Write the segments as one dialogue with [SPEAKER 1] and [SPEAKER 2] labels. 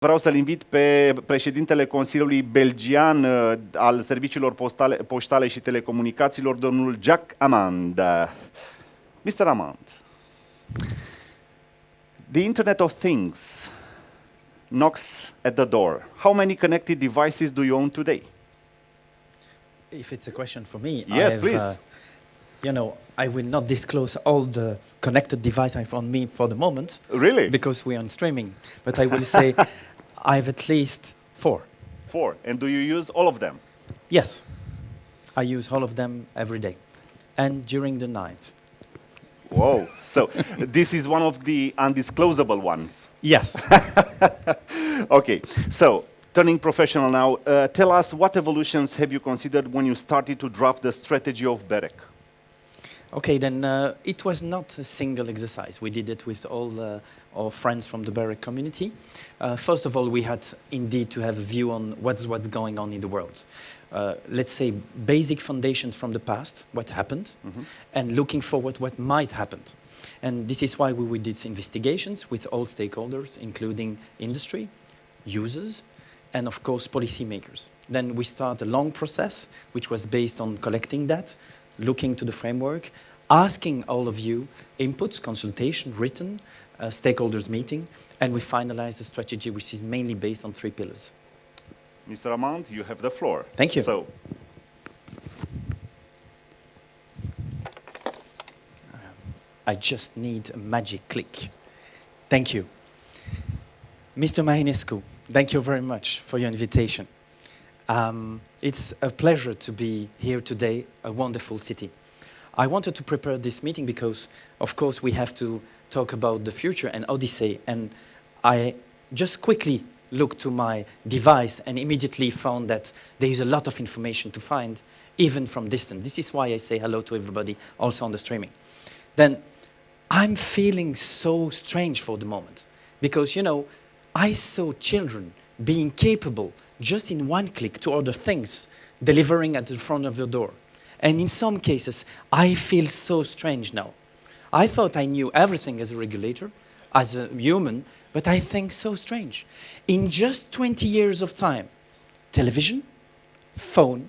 [SPEAKER 1] Vreau să-l invit pe președintele Consiliului Belgian al Serviciilor Poștale și Telecomunicațiilor, domnul Jacques Hamande. Mr. Hamande, the Internet of Things knocks at the door. How many connected devices do you own today?
[SPEAKER 2] If it's a question for me,
[SPEAKER 1] Yes, please.
[SPEAKER 2] You know, I will not disclose all the connected devices I have on me for the moment.
[SPEAKER 1] Really?
[SPEAKER 2] Because we're on streaming. But I will say I have at least 4.
[SPEAKER 1] 4. And do you use all of them?
[SPEAKER 2] Yes. I use all of them every day. And during the night.
[SPEAKER 1] Whoa. So this is one of the undisclosable ones.
[SPEAKER 2] Yes.
[SPEAKER 1] Okay. So turning professional now, tell us what evolutions have you considered when you started to draft the strategy of BEREC?
[SPEAKER 2] Okay, then it was not a single exercise. We did it with all our friends from the BEREC community. First of all, we had indeed to have a view on what's going on in the world. Let's say basic foundations from the past, what happened, and looking forward what might happen. And this is why we did investigations with all stakeholders, including industry, users, and of course policymakers. Then we start a long process, which was based on collecting that, looking to the framework, asking all of you inputs, consultation, written, stakeholders meeting, and we finalize the strategy, which is mainly based on 3 pillars.
[SPEAKER 1] Mr. Hamande, you have the floor.
[SPEAKER 2] Thank you.
[SPEAKER 1] So,
[SPEAKER 2] I just need a magic click. Thank you. Mr. Marinescu, thank you very much for your invitation. It's a pleasure to be here today, a wonderful city. I wanted to prepare this meeting because, of course, we have to talk about the future and Odyssey, and I just quickly looked to my device and immediately found that there is a lot of information to find, even from distance. This is why I say hello to everybody, also on the streaming. Then, I'm feeling so strange for the moment, because, you know, I saw children being capable just in one click to order things, delivering at the front of the door. And in some cases, I feel so strange now. I thought I knew everything as a regulator, as a human, but I think so strange. In just 20 years of time, television, phone,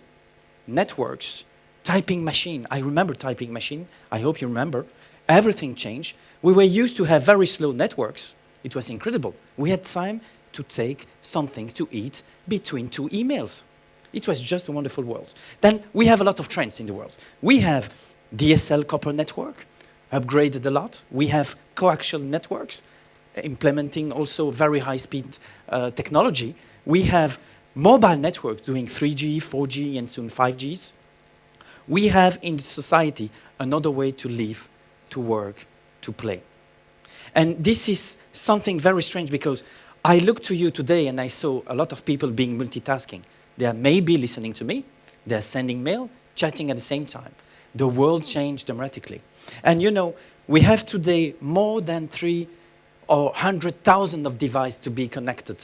[SPEAKER 2] networks, typing machine. I remember typing machine. I hope you remember. Everything changed. We were used to have very slow networks. It was incredible. We had time to take something to eat between 2 emails. It was just a wonderful world. Then we have a lot of trends in the world. We have DSL copper network, upgraded a lot. We have coaxial networks, implementing also very high-speed technology. We have mobile networks doing 3G, 4G, and soon 5Gs. We have in society another way to live, to work, to play. And this is something very strange because I looked to you today and I saw a lot of people being multitasking. They are maybe listening to me, they are sending mail, chatting at the same time. The world changed dramatically. And you know, we have today more than 300,000 or 100,000 of devices to be connected,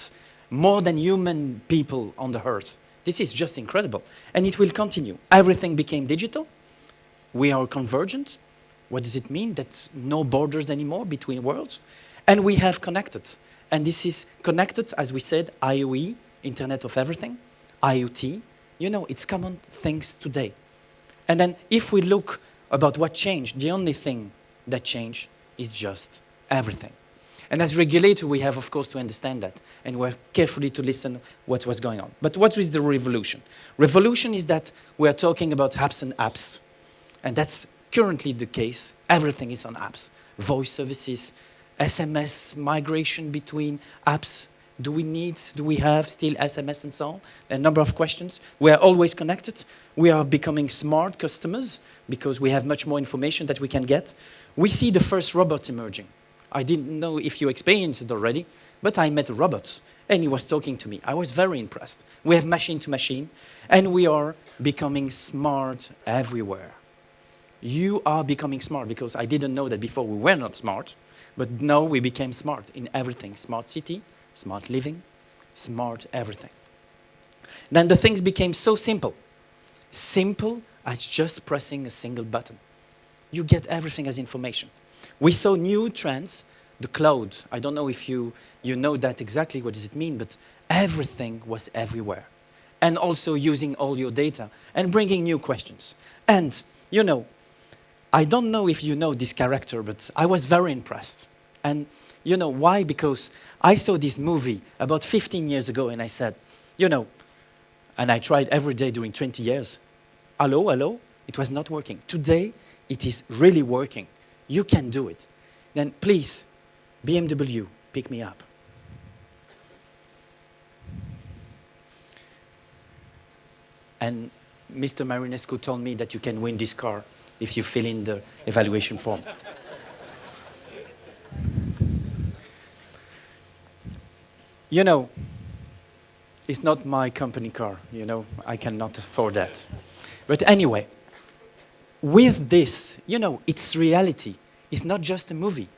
[SPEAKER 2] more than human people on the earth. This is just incredible. And it will continue. Everything became digital. We are convergent. What does it mean? That no borders anymore between worlds. And we have connected. And this is connected, as we said, IoE, Internet of Everything, IoT. You know, it's common things today. And then if we look about what changed, the only thing that changed is just everything. And as regulator, we have, of course, to understand that. And we're carefully to listen what was going on. But what is the revolution? Revolution is that we are talking about apps and apps. And that's currently the case. Everything is on apps. Voice services, SMS migration between apps. Do we have still SMS and so on? A number of questions. We are always connected. We are becoming smart customers because we have much more information that we can get. We see the first robots emerging. I didn't know if you experienced it already, but I met robots and he was talking to me. I was very impressed. We have machine to machine and we are becoming smart everywhere. You are becoming smart because I didn't know that before we were not smart, but now we became smart in everything. Smart city, smart living, smart everything. Then the things became so simple. Simple as just pressing a single button. You get everything as information. We saw new trends the cloud. I don't know if you know that exactly, what does it mean, but everything was everywhere. And also using all your data and bringing new questions. And, you know, I don't know if you know this character, but I was very impressed. And you know why? Because I saw this movie about 15 years ago and I said, you know, and I tried every day during 20 years. Hello, hello? It was not working. Today, it is really working. You can do it. Then please, BMW, pick me up. And Mr. Marinescu told me that you can win this car if you fill in the evaluation form. You know, it's not my company car, you know, I cannot afford that. But anyway, with this, you know, it's reality. It's not just a movie.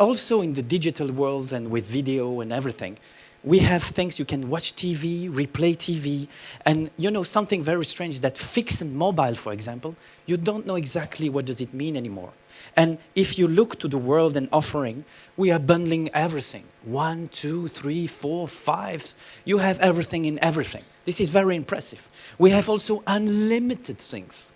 [SPEAKER 2] Also in the digital world and with video and everything, we have things you can watch TV, replay TV, and you know something very strange that fixed and mobile, for example, you don't know exactly what does it mean anymore. And if you look to the world and offering, we are bundling everything. 1, 2, 3, 4, 5. You have everything in everything. This is very impressive. We have also unlimited things.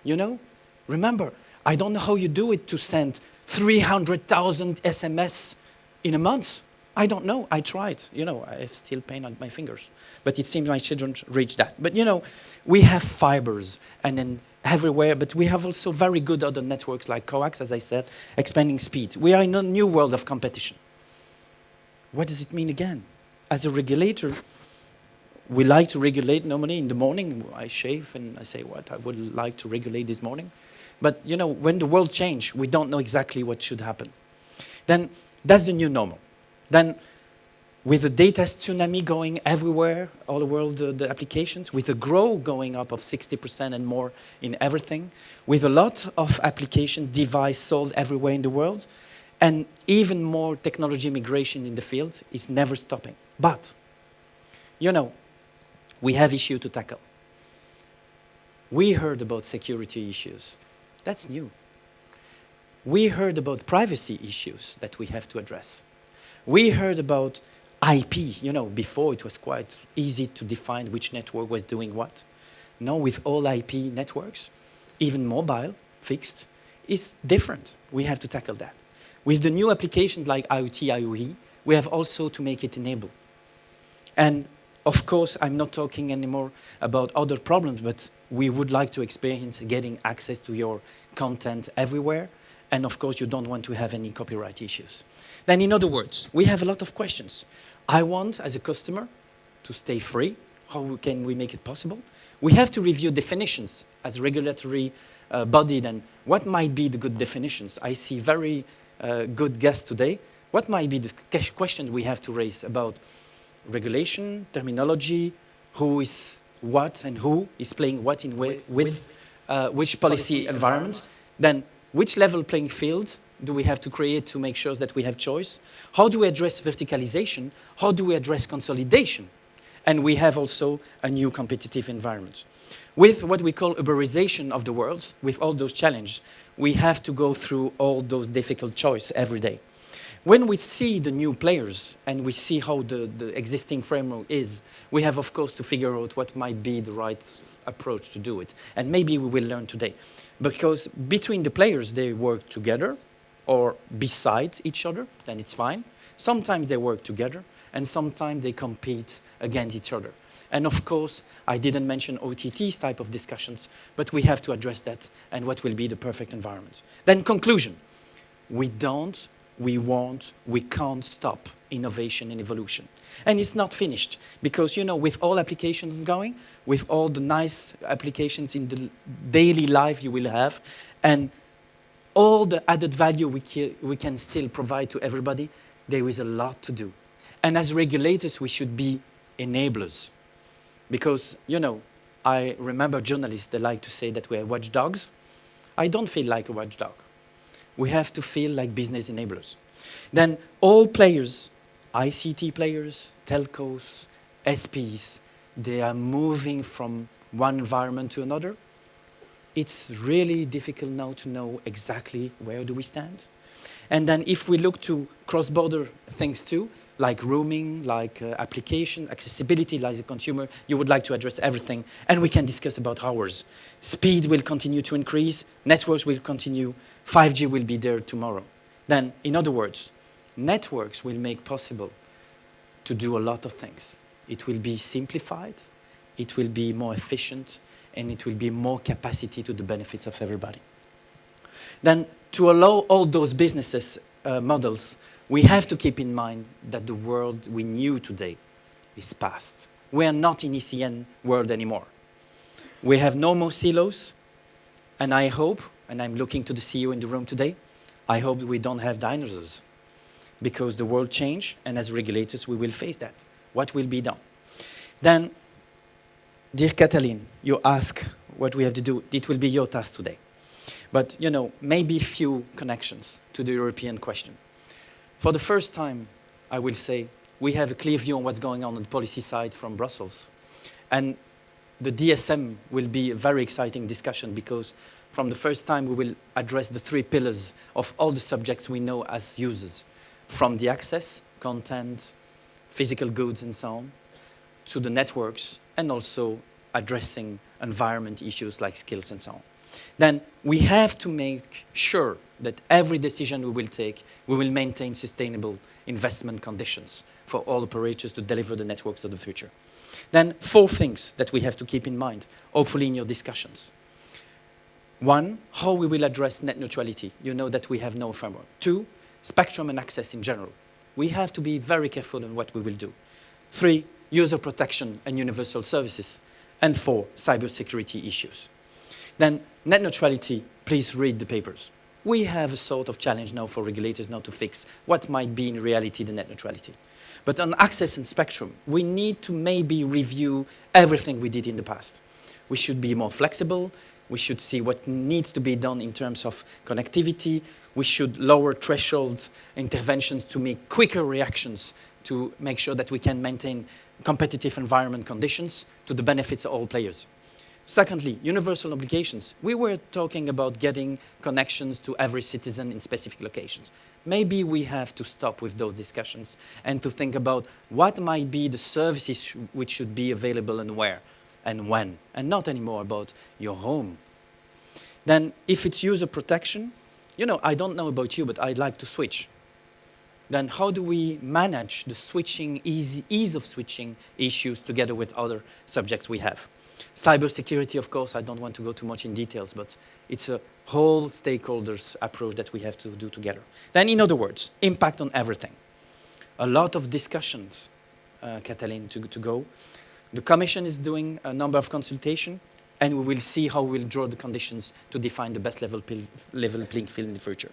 [SPEAKER 2] You know? Remember, I don't know how you do it to send 300,000 SMS in a month. I don't know. I tried. You know, I have still pain on my fingers. But it seems I shouldn't reach that. But you know, we have fibers and then everywhere, but we have also very good other networks like coax, as I said, expanding speed. We are in a new world of competition. What does it mean again? As a regulator, we like to regulate normally in the morning. I shave and I say what I would like to regulate this morning. But you know, when the world changes, we don't know exactly what should happen. Then that's the new normal. Then with the data tsunami going everywhere, all the world, the applications, with the growth going up of 60% and more in everything, with a lot of application device sold everywhere in the world, and even more technology migration in the field is never stopping. But, you know, we have issues to tackle. We heard about security issues. That's new. We heard about privacy issues that we have to address. We heard about IP. You know, before it was quite easy to define which network was doing what. Now with all IP networks, even mobile, fixed, it's different. We have to tackle that. With the new applications like IoT, IoE, we have also to make it enable. And of course, I'm not talking anymore about other problems, but we would like to experience getting access to your content everywhere. And of course, you don't want to have any copyright issues. Then in other words, we have a lot of questions. I want, as a customer, to stay free. How can we make it possible? We have to review definitions as a regulatory body. Then what might be the good definitions? I see very good guests today. What might be the questions we have to raise about regulation, terminology, who is what and who is playing what in with which policy environment? Then which level playing field do we have to create to make sure that we have choice? How do we address verticalization? How do we address consolidation? And we have also a new competitive environment. With what we call Uberization of the world, with all those challenges, we have to go through all those difficult choices every day. When we see the new players and we see how the existing framework is, we have, of course, to figure out what might be the right approach to do it. And maybe we will learn today. Because between the players, they work together or beside each other, then it's fine. Sometimes they work together, and sometimes they compete against each other. And of course, I didn't mention OTTs type of discussions, but we have to address that and what will be the perfect environment. Then conclusion, we don't, we won't, we can't stop innovation and evolution. And it's not finished, because you know, with all applications going, with all the nice applications in the daily life you will have, and all the added value we can still provide to everybody, there is a lot to do. And as regulators, we should be enablers. Because, you know, I remember journalists, they like to say that we are watchdogs. I don't feel like a watchdog. We have to feel like business enablers. Then all players, ICT players, telcos, SPs, they are moving from one environment to another. It's really difficult now to know exactly where do we stand. And then if we look to cross-border things too, like roaming, like application, accessibility, like the consumer, you would like to address everything, and we can discuss about hours. Speed will continue to increase, networks will continue, 5G will be there tomorrow. Then, in other words, networks will make possible to do a lot of things. It will be simplified, it will be more efficient, and it will be more capacity to the benefits of everybody. Then, to allow all those businesses models, we have to keep in mind that the world we knew today is past. We are not in ECN world anymore. We have no more silos, and I hope, and I'm looking to the CEO in the room today, I hope we don't have dinosaurs, because the world changed, and as regulators we will face that. What will be done? Then, dear Katalin, you ask what we have to do. It will be your task today. But, you know, maybe few connections to the European question. For the first time, I will say, we have a clear view on what's going on the policy side from Brussels. And the DSM will be a very exciting discussion because from the first time we will address the 3 pillars of all the subjects we know as users. From the access, content, physical goods and so on, to the networks, and also addressing environment issues like skills and so on. Then we have to make sure that every decision we will take, we will maintain sustainable investment conditions for all operators to deliver the networks of the future. Then 4 things that we have to keep in mind, hopefully in your discussions. 1, how we will address net neutrality. You know that we have no framework. 2, spectrum and access in general. We have to be very careful in what we will do. 3, user protection and universal services. And 4, cybersecurity issues. Then net neutrality, please read the papers. We have a sort of challenge now for regulators now to fix what might be in reality the net neutrality. But on access and spectrum, we need to maybe review everything we did in the past. We should be more flexible. We should see what needs to be done in terms of connectivity. We should lower thresholds, interventions to make quicker reactions to make sure that we can maintain competitive environment conditions to the benefits of all players. Secondly, universal obligations. We were talking about getting connections to every citizen in specific locations. Maybe we have to stop with those discussions and to think about what might be the services which should be available and where and when, and not anymore about your home. Then if it's user protection, you know, I don't know about you, but I'd like to switch. Then how do we manage the switching, ease of switching issues together with other subjects we have? Cybersecurity, of course, I don't want to go too much in details, but it's a whole stakeholders approach that we have to do together. Then, in other words, impact on everything. A lot of discussions, Katalin, to go. The Commission is doing a number of consultations, and we will see how we'll draw the conditions to define the best level playing field in the future.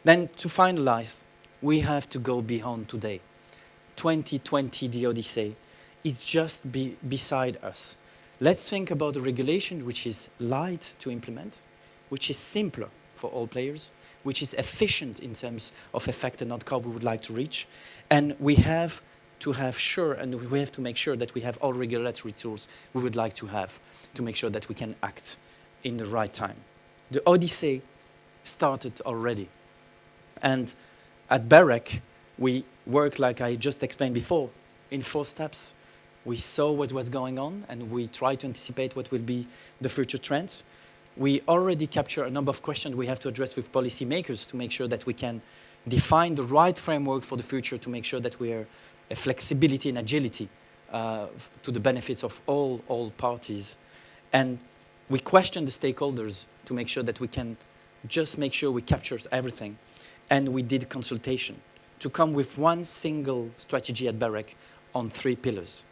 [SPEAKER 2] Then, to finalize, we have to go beyond today. 2020, the Odyssey, is just beside us. Let's think about a regulation which is light to implement, which is simpler for all players, which is efficient in terms of effect and outcome we would like to reach. And we have to have sure, and we have to make sure that we have all regulatory tools we would like to have to make sure that we can act in the right time. The Odyssey started already. And at BEREC, we work, like I just explained before, in 4 steps. We saw what was going on, and we try to anticipate what will be the future trends. We already capture a number of questions we have to address with policymakers to make sure that we can define the right framework for the future to make sure that we are a flexibility and agility to the benefits of all parties. And we question the stakeholders to make sure that we can just make sure we capture everything. And we did consultation to come with one single strategy at BEREC on 3 pillars.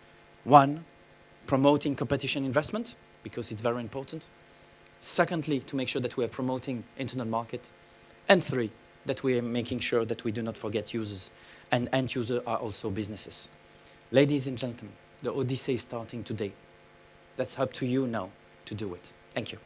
[SPEAKER 2] 1, promoting competition investment, because it's very important. Secondly, to make sure that we are promoting internal market. And 3, that we are making sure that we do not forget users, and end users are also businesses. Ladies and gentlemen, the Odyssey is starting today. That's up to you now to do it. Thank you.